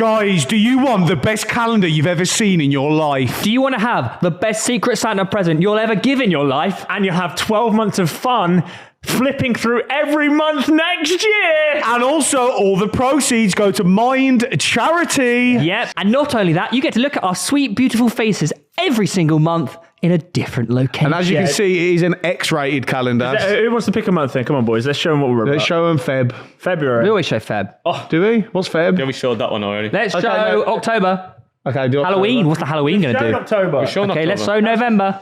Guys, do you want the best calendar you've ever seen in your life? Do you want to have the best Secret Santa present you'll ever give in your life? And you'll have 12 months of fun flipping through every month next year. And also, all the proceeds go to Mind Charity. Yep. And not only that, you get to look at our sweet, beautiful faces every single month in a different location. And as you can see, it is an X-rated calendar. Who wants to pick a month then? Come on, boys. Let's show them what we're about. Let's show them Feb. February. We always show Feb. Oh, do we? What's Feb? Yeah, we showed that one already. Let's show October. Okay, do Halloween. October. What's the Halloween going to do? October. Okay, let's show November.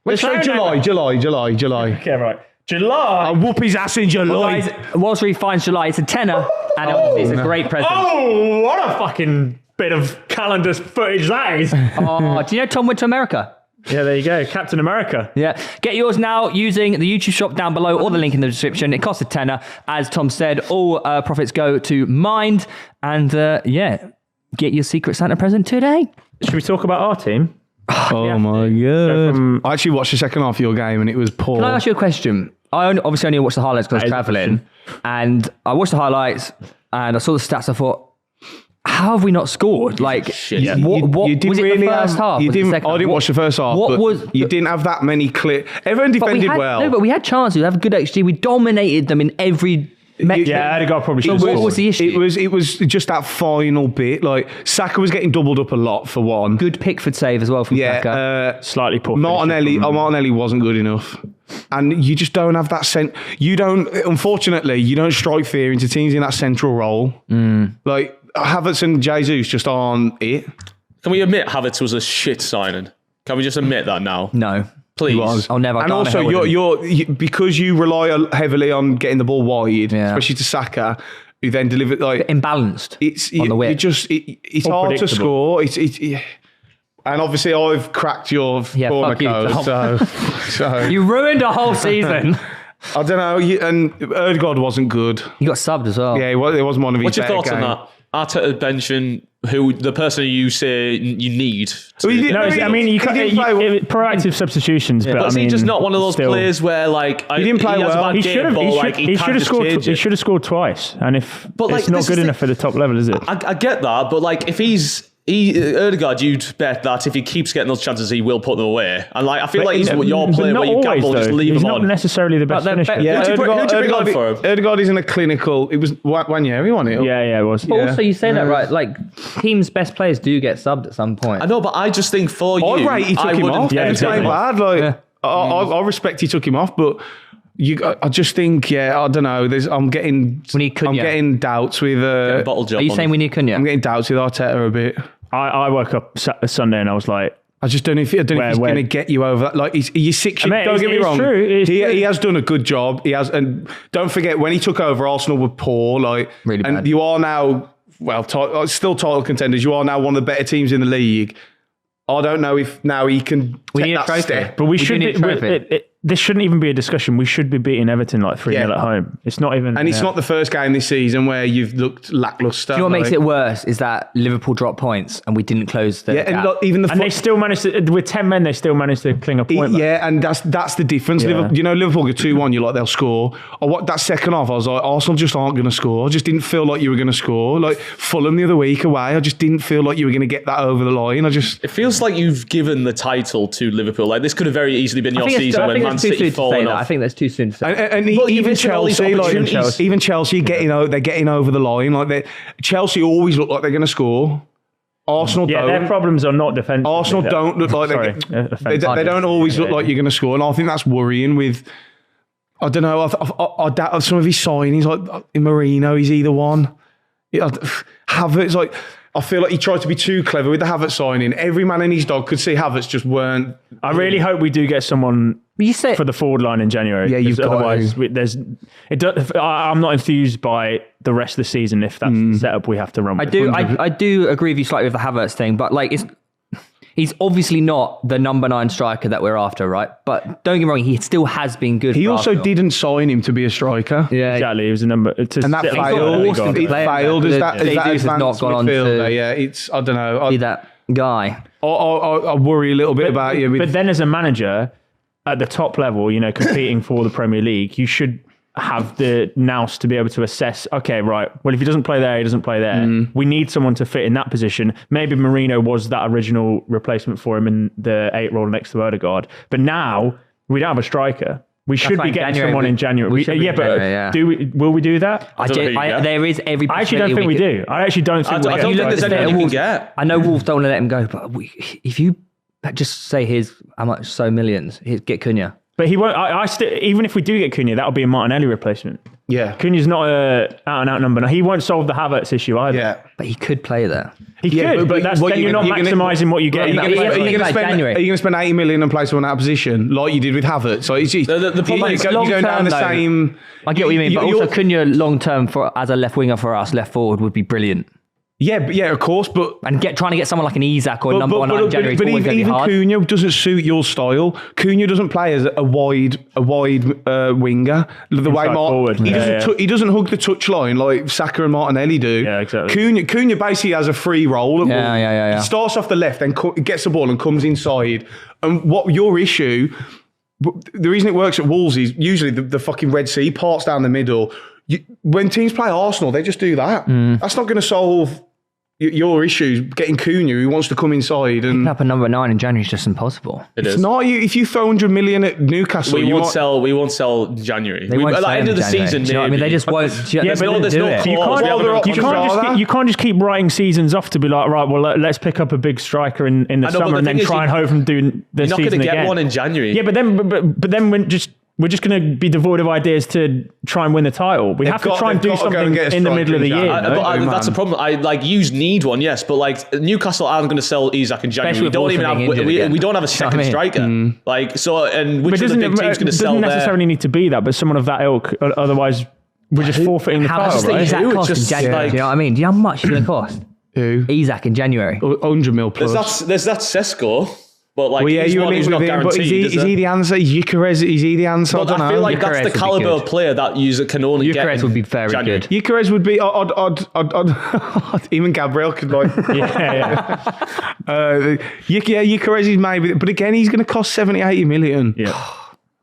Let's show July. Okay, right. July. I'll whoop his ass in July. Guys, whilst we find July, it's a tenner, and it's a great present. Oh, what a fucking bit of calendar footage that is. Do you know Tom went to America? Yeah, there you go. Captain America. Yeah. Get yours now using the YouTube shop down below or the link in the description. It costs a tenner. As Tom said, all profits go to Mind. And get your Secret Santa present today. Should we talk about our team? Oh my God. I actually watched the second half of your game and it was poor. Can I ask you a question? I obviously only watched the highlights because I was travelling. And I watched the highlights and I saw the stats. I thought, how have we not scored? Like, what you didn't was it really the first half? You Was it the didn't. second I half? didn't watch the first half. You didn't have that many clear. Everyone defended well. No, but we had chances. We have a good XG. We dominated them in every. Odegaard probably should have What scored. was the issue? It was just that final bit. Like Saka was getting doubled up a lot for one. Good Pickford save as well from Saka. Slightly poor. Martinelli wasn't good enough. And you just don't have that unfortunately, you don't strike fear into teams in that central role. Like Havertz and Jesus just aren't it. Can we admit Havertz was a shit signing? Can we just admit that now? No. Please. I'll never. And also, because you rely heavily on getting the ball wide, especially to Saka, who then delivered like imbalanced. On the whip. It's hard to score. And obviously, I've cracked your corner code. So you ruined a whole season. I don't know. And Odegaard wasn't good. He got subbed as well. Yeah, it wasn't one of his. What's your thoughts on that? Arteta benching the person you say you need. Proactive substitutions. Yeah. But he's just not one of those players where he didn't play well. He should have scored. He should have scored twice. And it's not good enough for the top level, is it? I get that, but if Odegaard, you'd bet that if he keeps getting those chances, he will put them away. And I feel like he's your player where you gamble, just leave him on. He's not necessarily the best finisher. Yeah, who'd you bring on for him? Odegaard isn't a clinical. It was Wanyeri won it. Yeah, it was. But also, you say that right. Like teams' best players do get subbed at some point. I know, but I just think for you, he took him off. Yeah, exactly. Bad. I respect he took him off, but. I just think, I don't know. I'm getting doubts with. Bottle job. Are you saying we need Cunha? I'm getting doubts with Arteta a bit. I woke up Sunday and I was like, I just don't know if he's going to get you over that. Like, you're 6 years. Don't get me wrong. He has done a good job. He has, and don't forget when he took over, Arsenal were poor. Really bad. And you are now, still title contenders. You are now one of the better teams in the league. I don't know if now he can take that step. But we should. This shouldn't even be a discussion. We should be beating Everton 3-0 at home. It's not even. And it's not the first game this season where you've looked lackluster. Do you know what makes it worse is that Liverpool dropped points and we didn't close the gap. And they still managed to, with 10 men, they still managed to cling a point. And that's the difference. Yeah. Liverpool get 2-1, you're like, they'll score. That second half, I was like, Arsenal just aren't going to score. I just didn't feel like you were going to score. Like Fulham the other week away, I just didn't feel like you were going to get that over the line. It feels like you've given the title to Liverpool. This could have very easily been your season when Man City fallen off. I think that's too soon to say. And even Chelsea they're getting over the line. Chelsea always look like they're going to score. Arsenal don't. Their problems are not defensive. Arsenal don't look like they don't always look like you're going to score. And I think that's worrying with, I don't know, I doubt some of his signings, like in Marino, he's either one. Havertz, I feel like he tried to be too clever with the Havertz signing. Every man and his dog could see Havertz just weren't. I really hope we do get someone for the forward line in January. Yeah, you've got otherwise I'm not enthused by the rest of the season if that's the setup we have to run with. I do agree with you slightly with the Havertz thing, but he's obviously not the number 9 striker that we're after, right? But don't get me wrong, he still has been good. He also didn't sign him to be a striker. Yeah, exactly. He was a number, and that failed. It failed. Is that has not gone on to? Yeah, I don't know. Be that guy. I worry a little bit about you. But then, as a manager at the top level, competing for the Premier League, you should have the nous to be able to assess, okay, right, well, if he doesn't play there, he doesn't play there. We need someone to fit in that position. Maybe Marino was that original replacement for him in the 8 role next to Odegaard. But now we don't have a striker. We should be getting someone in January. Will we do that? There is every. I actually don't think we do. I actually don't think we do. I don't think there's anything you can get. I know Wolves don't want to let him go, but if you just say here's how much, so millions, get Cunha. But he won't. Even if we do get Cunha, that'll be a Martinelli replacement. Yeah, Cunha's not a out-and-out number. Now, he won't solve the Havertz issue either. Yeah, but he could play there. He could, but then you're not maximising what you get. Are you going to spend 80 million and play someone out of position like you did with Havertz? So the problem is you're going down the same. I get what you mean, but also Cunha long term as a left winger for us, left forward would be brilliant. Yeah, of course, but trying to get someone like an Isak or number 1 in January. But even Cunha doesn't suit your style. Cunha doesn't play as a wide winger. The way he doesn't hug the touchline like Saka and Martinelli do. Yeah, exactly. Cunha basically has a free role. He starts off the left, then gets the ball and comes inside. And what your issue? The reason it works at Wolves is usually the fucking Red Sea parts down the middle. When teams play Arsenal, they just do that. That's not going to solve your issues. Getting Cunha, who wants to come inside and picking up a number 9 in January is just impossible. It's not. If you throw 100 million at Newcastle, we won't sell January. At the end of the season, you know what I mean? They just won't. There's no you can't just keep writing seasons off to be like, right, well, let's pick up a big striker in the summer and then try and hope from doing the season again. You're not going to get one in January. Yeah, but then we're just going to be devoid of ideas to try and win the title. We have to try and do something in the middle of the year. That's a problem. You need one, yes, but Newcastle aren't going to sell Isak in January. We don't have a second striker. Which other big team's going to sell there? It doesn't necessarily need to be that, but someone of that ilk. Otherwise, we're just forfeiting the title. How much does Isak cost in January? Do you know what I mean? Do you know how much it's going to cost? Who? Isak in January. 100 mil plus. There's that Sesko. But he's not guaranteed. Is he the answer? Is he the answer? But I feel like that's the caliber of player that you can only get. Gyökeres would be very good. Gyökeres would be. Even Gabriel could Gyökeres is maybe, but again, he's going to cost 70, 80 million. Yeah,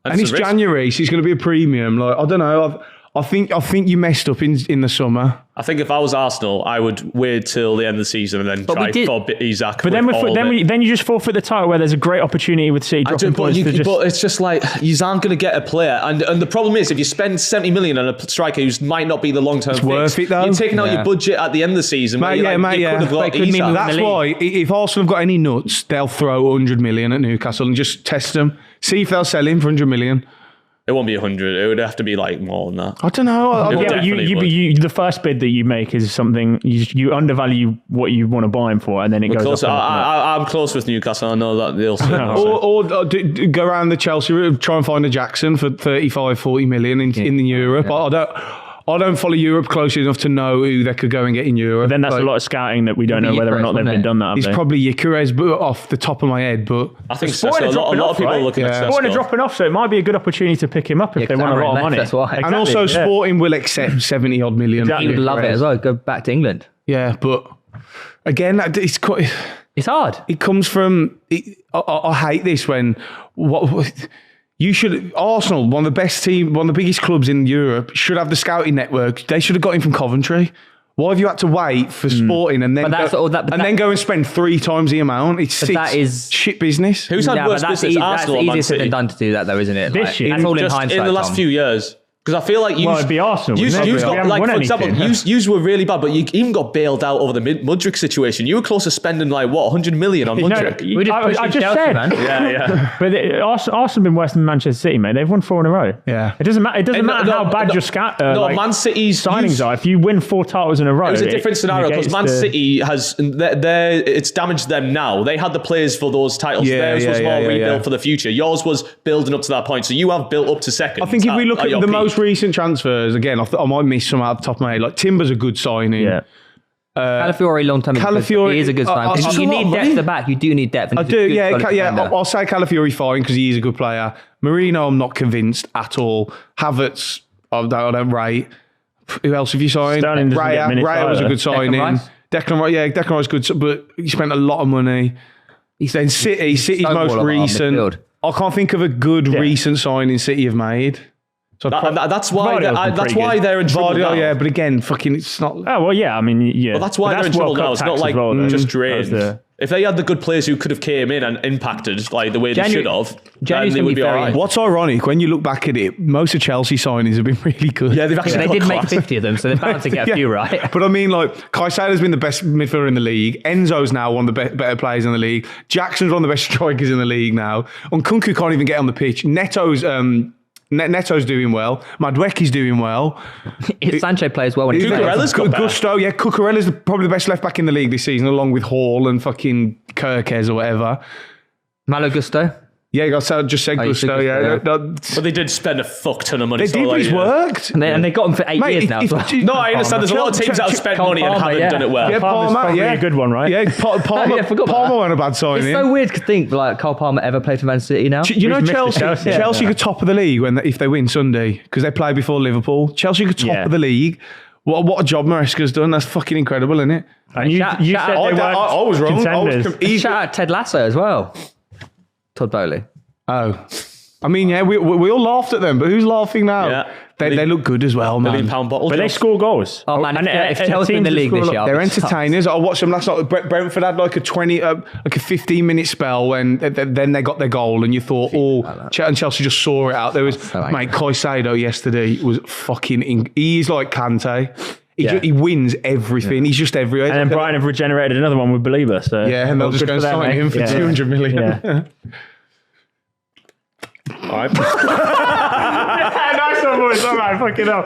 and it's January, so he's going to be a premium. I don't know. I think you messed up in the summer. I think if I was Arsenal, I would wait till the end of the season and then try for Isak. But then you just forfeit the title where there's a great opportunity with City dropping points. But it's just like you aren't going to get a player, and the problem is if you spend 70 million on a striker who might not be the long term fix, worth it though. You're taking out your budget at the end of the season. That's why if Arsenal have got any nuts, they'll throw 100 million at Newcastle and just test them, see if they'll sell him for 100 million. It won't be 100. It would have to be more than that. I don't know. The first bid that you make is something you undervalue what you want to buy him for, and then it goes up. I'm close with Newcastle. I know that they'll. or go around the Chelsea route, try and find a Jackson for 35, 40 million in Europe. Yeah. I don't follow Europe closely enough to know who they could go and get in Europe. But then that's a lot of scouting that we don't know whether or not they've been done that. It's probably Gyökeres, but off the top of my head. But I think a lot of people are looking at Sesko. Sporting are dropping off, so it might be a good opportunity to pick him up if they want a lot of money. That's why. Exactly, and also Sporting will accept 70 odd million. Exactly. He would love it as well. Go back to England. Yeah, but again, it's quite. It's hard. It comes from. I hate this when you should. Arsenal, one of the biggest clubs in Europe, should have the scouting network. They should have got him from Coventry. Why have you had to wait for Sporting and then go and spend 3 times the amount? That is shit business. Who's had worse business, Arsenal or Man City? That's easier than done to do that, though, isn't it? This year, that's all in hindsight. In the last few years. Because I feel like it'd be Arsenal. For example, you were really bad, but you even got bailed out over the Mudryk situation. You were close to spending 100 million on Mudryk. I just said, man. Yeah. But Arsenal have been worse than Manchester City, mate. They've won 4 in a row. Yeah. It doesn't matter how bad your Man City's signings are. If you win 4 titles in a row, it was a different scenario because Man City it's damaged them now. They had the players for those titles. Theirs was more rebuilt for the future. Yours was building up to that point. So you have built up to second. I think if we look at the most recent transfers, again, I might miss some out the top of my head. Like Timber's a good signing. Yeah. Calafiori long term. Calafiori is a good signing. You need depth at the back. You do need depth. I do. I'll say Calafiori fine because he is a good player. Marino, I'm not convinced at all. Havertz, I don't rate. Who else have you signed? Raya was a good signing. Declan Rice good, but he spent a lot of money. Then City's most recent. I can't think of a good recent signing City have made. So that's why pretty good. they're in trouble now. yeah, but again, fucking, it's not. Oh well, yeah. I mean, yeah. Well, that's why they're in trouble now. It's not like just drained. If they had the good players who could have came in and impacted like the way they should have, then they would be all right. What's ironic, when you look back at it, most of Chelsea signings have been really good. Yeah, they've actually they did make 50 of them, so they're bound to get a few right. But I mean, like, Caicedo's been the best midfielder in the league. Enzo's now one of the better players in the league. Jackson's one of the best strikers in the league now. And Nkunku can't even get on the pitch. Neto's doing well. Madueke's doing well. Sanchez plays well when he's Cucurella's got better. Gusto, yeah. Cucurella's probably the best left back in the league this season, along with Hall and fucking Kirkes or whatever. Malo Gusto. Yeah, I just said Gusto, yeah. But they did spend a fuck ton of money. They did, but he's worked. And they got him for 8 years now. No, I understand. There's a lot of teams that have spent money and haven't done it well. Yeah, Palmer's probably a good one, right? Yeah, Palmer weren't a bad signing. It's so weird to think like Cole Palmer ever played for Man City now. You know Chelsea could top of the league if they win Sunday because they play before Liverpool. Chelsea could top of the league. What a job Maresca's done. That's fucking incredible, isn't it? And you said they weren't I was wrong. contenders. Shout out Ted Lasso as well. Todd Bowley. Oh. I mean, yeah, we all laughed at them, but who's laughing now? Yeah. They look good as well, man. £1 bottle. But they score goals. Oh man, And if Chelsea in the league this year, They're entertainers. I watched them last night. Brentford had like a 15-minute spell when then they got their goal, and you thought, and Chelsea just saw it out. There was mate Caicedo yesterday was fucking. He's like Kante. He wins everything. He's just everywhere. And then Brighton have regenerated another one with Belieber. So yeah, and they'll just go and sign him for 200 million. Yeah. All right. Nice one, boys. All right, fucking hell.